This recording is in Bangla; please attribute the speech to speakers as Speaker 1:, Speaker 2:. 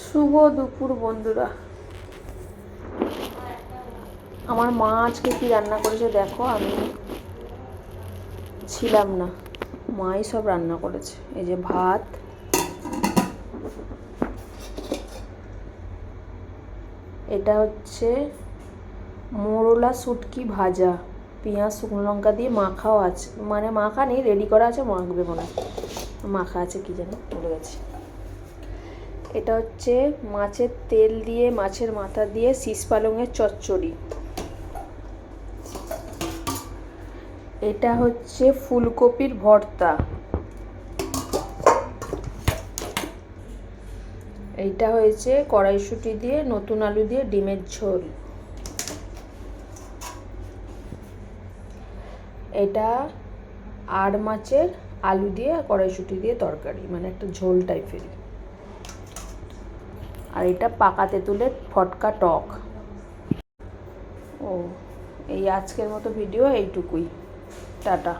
Speaker 1: শুভ দুপুর বন্ধুরা। আমার মা আজকে কি রান্না করেছে দেখো, আমি ছিলাম না, মাই সব রান্না করেছে। এই যে ভাত, এটা হচ্ছে মোরলা শুটকি ভাজা, পেঁয়াজ শুকনো লঙ্কা দিয়ে মাখাও আছে, মানে মাখা নেই, রেডি করা আছে, মাখবে মনে হয়, মাখা আছে কি যেন ভুলে গেছি। এটা হচ্ছে মাছের তেল দিয়ে, মাছের মাথা দিয়ে শীষ পালংয়ের চচ্চড়ি। এটা হচ্ছে ফুলকপির ভর্তা। এইটা হয়েছে কড়াইশুঁটি দিয়ে, নতুন আলু দিয়ে ডিমের ঝোল। এটা আর মাছের আলু দিয়ে কড়াইশুঁটি দিয়ে তরকারি, মানে একটা ঝোল টাইপেরই। আর এটা পাকা তেঁতুলের ফটকা টক। ও, এই আজকের মতো ভিডিও এইটুকুই, টাটা।